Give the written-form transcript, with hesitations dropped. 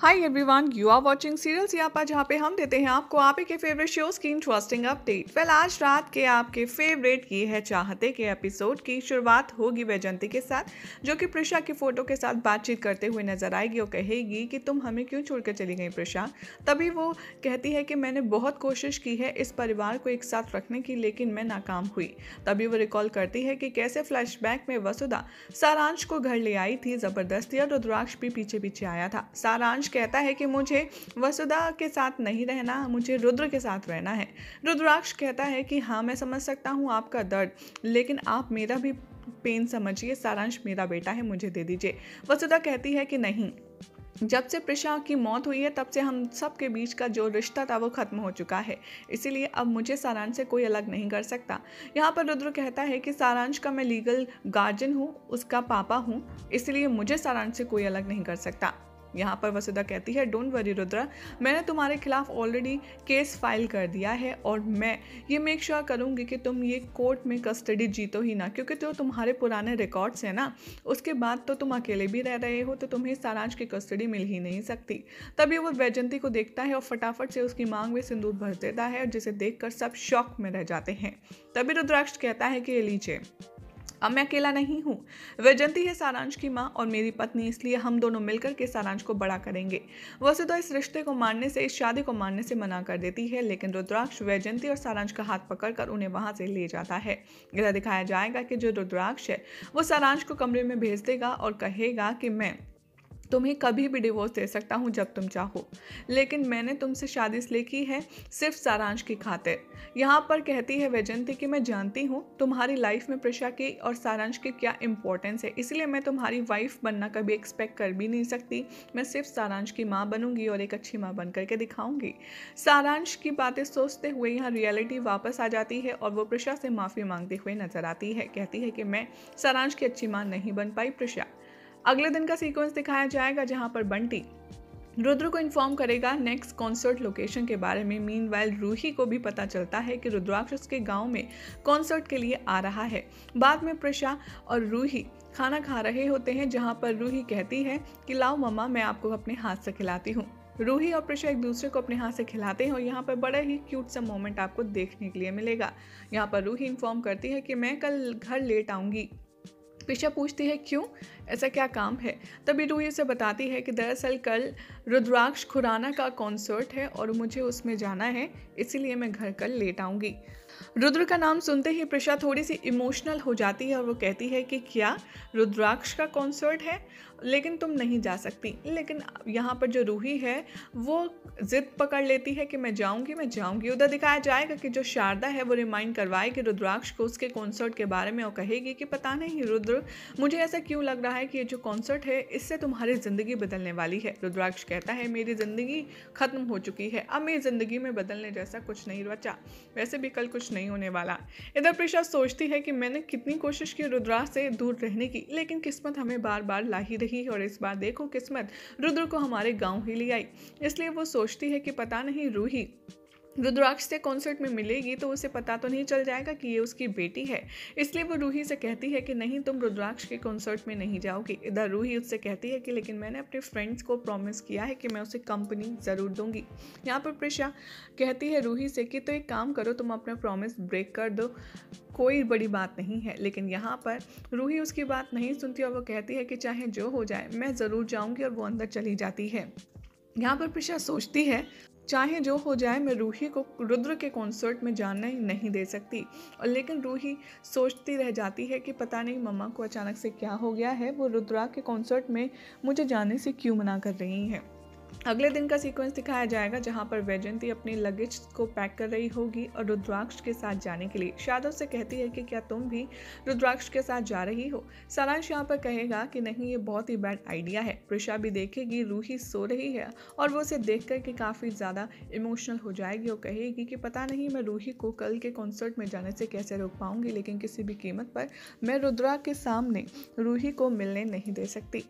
Hi everyone, you are watching serials यहाँ पर, जहाँ पे हम देते हैं आपको आप ही के फेवरेट शोज की इंटरेस्टिंग अपडेट। वेल, आज रात के आपके फेवरेट ये है चाहते के एपिसोड की शुरुआत होगी वैजंती के साथ, जो कि प्रिशा की फोटो के साथ बातचीत करते हुए नजर आएगी और कहेगी कि तुम हमें क्यों छोड़कर चली गई प्रिशा। तभी वो कहती है कि मैंने बहुत कोशिश की है इस परिवार को एक साथ रखने की, लेकिन मैं नाकाम हुई। तभी वो रिकॉल करती है कि कैसे फ्लैशबैक में वसुधा सारांश को घर ले आई थी जबरदस्ती और रुद्राक्ष भी पीछे पीछे आया था। सारांश कहता है कि मुझे वसुधा के साथ नहीं रहना, मुझे रुद्र के साथ रहना है। रुद्राक्ष कहता है कि हाँ, मैं समझ सकता हूँ आपका दर्द, लेकिन आप मेरा भी पेन समझिए। सारांश मेरा बेटा है, मुझे दे दीजिए। वसुधा कहती है कि नहीं, जब से प्रिशा की मौत हुई है तब से हम सब के बीच का जो रिश्ता था वो खत्म हो चुका है, इसीलिए अब मुझे सारांश से कोई अलग नहीं कर सकता। यहाँ पर रुद्र कहता है कि सारांश का मैं लीगल गार्जियन हूँ, उसका पापा हूँ, इसलिए मुझे सारांश से कोई अलग नहीं कर सकता। यहाँ पर वसुधा कहती है, डोंट वरी रुद्रा, मैंने तुम्हारे खिलाफ ऑलरेडी केस फाइल कर दिया है और मैं ये मेक श्योर करूँगी कि तुम ये कोर्ट में कस्टडी जीतो ही ना, क्योंकि जो तुम्हारे पुराने रिकॉर्ड्स हैं ना, उसके बाद तो तुम अकेले भी रह रहे हो, तो तुम्हें सारांश की कस्टडी मिल ही नहीं सकती। तभी वो वैजंती को देखता है और फटाफट से उसकी मांग में सिंदूर भर देता है, जिसे देखकर सब शॉक में रह जाते हैं। तभी रुद्राक्ष कहता है कि ये लीजिए, अब मैं अकेला नहीं हूँ, वैजंती है सारांश की माँ और मेरी पत्नी, इसलिए हम दोनों मिलकर के सारांश को बड़ा करेंगे। वसुधा इस रिश्ते को मानने से, इस शादी को मानने से मना कर देती है, लेकिन रुद्राक्ष वैजंती और सारांश का हाथ पकड़कर उन्हें वहां से ले जाता है। इधर दिखाया जाएगा कि जो रुद्राक्ष है वो सारांश को कमरे में भेज देगा और कहेगा कि मैं तुम्हें कभी भी डिवोर्स दे सकता हूँ जब तुम चाहो, लेकिन मैंने तुमसे शादी इसलिए की है सिर्फ सारांश की खातिर। यहाँ पर कहती है वैजंती कि मैं जानती हूँ तुम्हारी लाइफ में प्रिशा की और सारांश की क्या इंपॉर्टेंस है, इसलिए मैं तुम्हारी वाइफ बनना कभी एक्सपेक्ट कर भी नहीं सकती। मैं सिर्फ सारांश की माँ बनूंगी और एक अच्छी माँ बन करके दिखाऊंगी। सारांश की बातें सोचते हुए यहाँ रियलिटी वापस आ जाती है और वो प्रिशा से माफ़ी मांगते हुए नजर आती है। कहती है कि मैं सारांश की अच्छी माँ नहीं बन पाई प्रिशा। अगले दिन का सीक्वेंस दिखाया जाएगा, जहां पर बंटी रुद्र को इन्फॉर्म करेगा नेक्स्ट कॉन्सर्ट लोकेशन के बारे में। मीनवाइल रूही को भी पता चलता है कि रुद्राक्ष उसके गांव में कॉन्सर्ट के लिए आ रहा है। बाद में प्रिशा और रूही खाना खा रहे होते हैं, जहां पर रूही कहती है कि लाओ मम्मा, मैं आपको अपने हाथ से खिलाती हूँ। रूही और प्रिशा एक दूसरे को अपने हाथ से खिलाते हैं और यहाँ पर बड़ा ही क्यूट सा मोमेंट आपको देखने के लिए मिलेगा। यहाँ पर रूही इन्फॉर्म करती है कि मैं कल घर लेट आऊँगी। प्रिशा पूछती है क्यों, ऐसा क्या काम है। तभी रूही उसे बताती है कि दरअसल कल रुद्राक्ष खुराना का कॉन्सर्ट है और मुझे उसमें जाना है, इसीलिए मैं घर कल लेट आऊँगी। रुद्र का नाम सुनते ही प्रिशा थोड़ी सी इमोशनल हो जाती है और वो कहती है कि क्या रुद्राक्ष का कॉन्सर्ट है, लेकिन तुम नहीं जा सकती। लेकिन यहाँ पर जो रूही है वो जिद पकड़ लेती है कि मैं जाऊँगी। उधर दिखाया जाएगा कि जो शारदा है वो रिमाइंड करवाएगी रुद्राक्ष को उसके कॉन्सर्ट के बारे में और कहेगी कि पता नहीं रुद्र, मुझे ऐसा क्यों लग रहा है कि ये जो कॉन्सर्ट है इससे तुम्हारी ज़िंदगी बदलने वाली है। रुद्राक्ष कहता है मेरी ज़िंदगी ख़त्म हो चुकी है, अब मेरी ज़िंदगी में बदलने जैसा कुछ नहीं बचा, वैसे भी कल कुछ नहीं होने वाला। इधर प्रिशा सोचती है कि मैंने कितनी कोशिश की रुद्राक्ष से दूर रहने की, लेकिन किस्मत हमें बार बार ला ही रही है और इस बार देखो किस्मत रुद्र को हमारे गांव ही ले आई। इसलिए वो सोचती है कि पता नहीं रूही रुद्राक्ष से कॉन्सर्ट में मिलेगी तो उसे पता तो नहीं चल जाएगा कि ये उसकी बेटी है। इसलिए वो रूही से कहती है कि नहीं, तुम रुद्राक्ष के कॉन्सर्ट में नहीं जाओगी। इधर रूही उससे कहती है कि लेकिन मैंने अपने फ्रेंड्स को प्रॉमिस किया है कि मैं उसे कंपनी ज़रूर दूंगी। यहाँ पर प्रिशा कहती है रूही से कि तो एक काम करो, तुम अपना प्रॉमिस ब्रेक कर दो, कोई बड़ी बात नहीं है। लेकिन यहाँ पर रूही उसकी बात नहीं सुनती और वो कहती है कि चाहे जो हो जाए मैं ज़रूर जाऊँगी, और वो अंदर चली जाती है। यहाँ पर प्रिशा सोचती है चाहे जो हो जाए मैं रूही को रुद्र के कॉन्सर्ट में जाना ही नहीं दे सकती। और लेकिन रूही सोचती रह जाती है कि पता नहीं मम्मा को अचानक से क्या हो गया है, वो रुद्रा के कॉन्सर्ट में मुझे जाने से क्यों मना कर रही हैं। अगले दिन का सीक्वेंस दिखाया जाएगा, जहां पर वैजंती अपनी लगेज को पैक कर रही होगी और रुद्राक्ष के साथ जाने के लिए। शारदा से कहती है कि क्या तुम भी रुद्राक्ष के साथ जा रही हो। सारांश यहाँ पर कहेगा कि नहीं, ये बहुत ही बैड आइडिया है। प्रिशा भी देखेगी रूही सो रही है और वो उसे देख कर के काफ़ी ज़्यादा इमोशनल हो जाएगी और कहेगी कि पता नहीं मैं रूही को कल के कॉन्सर्ट में जाने से कैसे रोक पाऊंगी, लेकिन किसी भी कीमत पर मैं रुद्रा के सामने रूही को मिलने नहीं दे सकती।